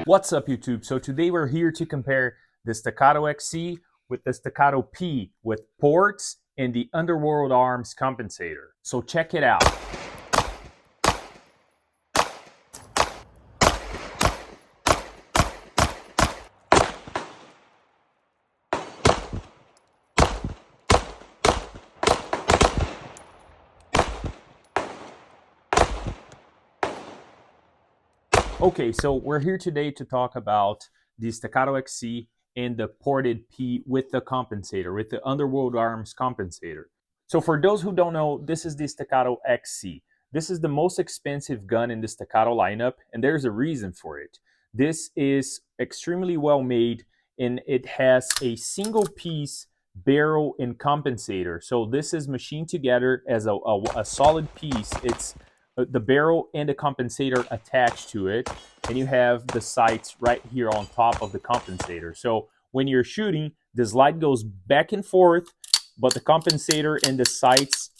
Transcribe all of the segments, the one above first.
What's up, YouTube? So today we're here to compare the Staccato XC with the Staccato P with ports and the Underworld Arms compensator. So check it out. Okay, so we're here today to talk about the Staccato XC and the ported P with the compensator, with the Underworld Arms compensator. So for those who don't know, this is the Staccato XC. This is the most expensive gun in the Staccato lineup, and there's a reason for it. This is extremely well made, and it has a single piece barrel and compensator. So this is machined together as a solid piece. It's the barrel and the compensator attached to it, and you have the sights right here on top of the compensator. So when you're shooting, the slide goes back and forth, but the compensator and the sights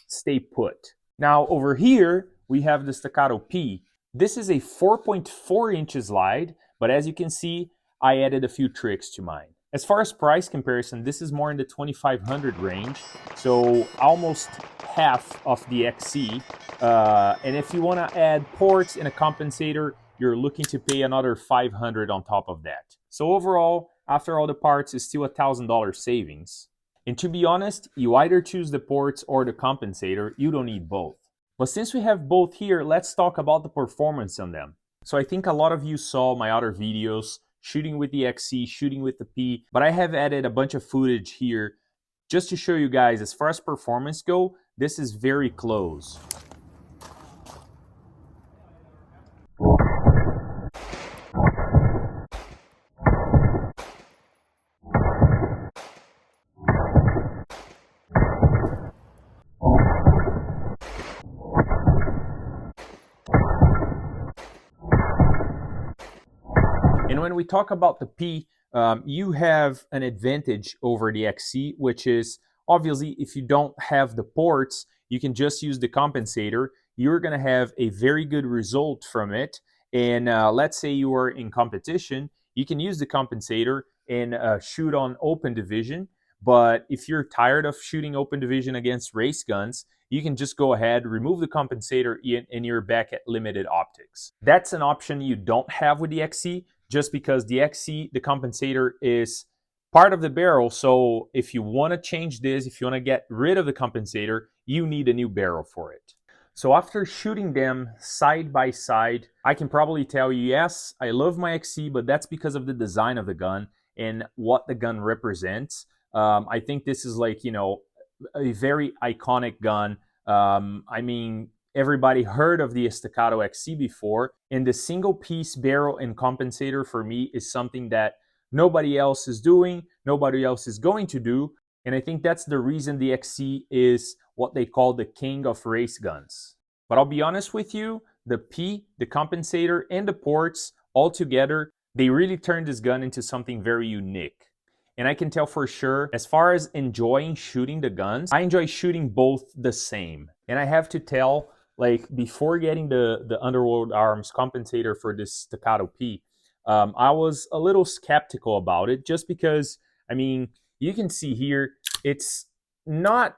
stay put. Now over here, we have the Staccato P. This is a 4.4 inch slide, but as you can see, I added a few tricks to mine. As far as price comparison, this is more in the 2,500 range, so almost half of the XC. And if you want to add ports and a compensator, you're looking to pay another 500 on top of that. So overall, after all the parts, it's still $1,000 savings. And to be honest, you either choose the ports or the compensator. You don't need both. But since we have both here, let's talk about the performance on them. So I think a lot of you saw my other videos shooting with the XC, shooting with the P, but I have added a bunch of footage here just to show you guys, as far as performance go, this is very close. And when we talk about the P, you have an advantage over the XC, which is obviously if you don't have the ports, you can just use the compensator. You're going to have a very good result from it. And let's say you are in competition, you can use the compensator and shoot on open division. But if you're tired of shooting open division against race guns, you can just go ahead, remove the compensator, and you're back at limited optics. That's an option you don't have with the XC, just because the XC, the compensator is part of the barrel. So if you want to change this, if you want to get rid of the compensator, you need a new barrel for it. So after shooting them side by side, I can probably tell you, yes, I love my XC, but that's because of the design of the gun and what the gun represents. I think this is like, you know, a very iconic gun. I mean, everybody heard of the Staccato XC before, and the single piece barrel and compensator for me is something that nobody else is doing, nobody else is going to do, and I think that's the reason the XC is what they call the king of race guns. But I'll be honest with you, the P, the compensator, and the ports all together, they really turned this gun into something very unique. And I can tell for sure, as far as enjoying shooting the guns, I enjoy shooting both the same. And I have to tell, like, before getting the Underworld Arms compensator for this Staccato P, I was a little skeptical about it, just because, I mean, you can see here, it's not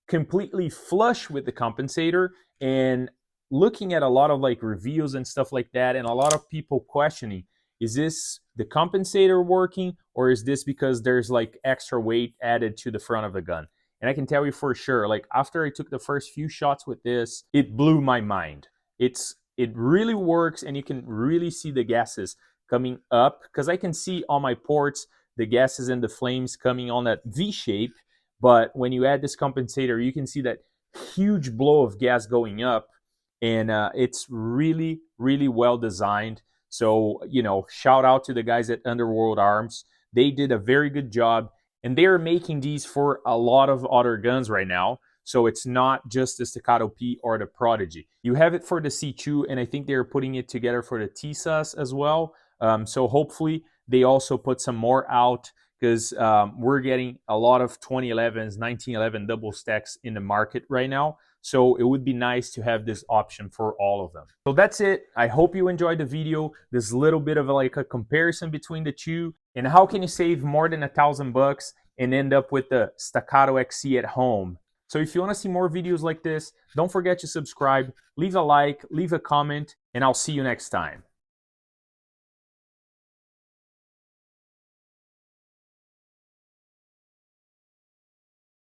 completely flush with the compensator, and looking at a lot of like reviews and stuff like that, and a lot of people questioning, is this the compensator working, or is this because there's like extra weight added to the front of the gun? And I can tell you for sure, like after I took the first few shots with this, it blew my mind. It really works, and you can really see the gases coming up, because I can see on my ports the gases and the flames coming on that V shape. But when you add this compensator, you can see that huge blow of gas going up, and it's really, really well designed. So, you know, shout out to the guys at Underworld Arms. They did a very good job, and they're making these for a lot of other guns right now. So it's not just the Staccato P or the Prodigy. You have it for the C2, and I think they're putting it together for the TSAS as well. So hopefully they also put some more out, because we're getting a lot of 2011s, 1911 double stacks in the market right now. So it would be nice to have this option for all of them. So that's it. I hope you enjoyed the video. This little bit of like a comparison between the two, and how can you save more than $1,000 and end up with the Staccato XC at home. So if you want to see more videos like this, don't forget to subscribe, leave a like, leave a comment, and I'll see you next time.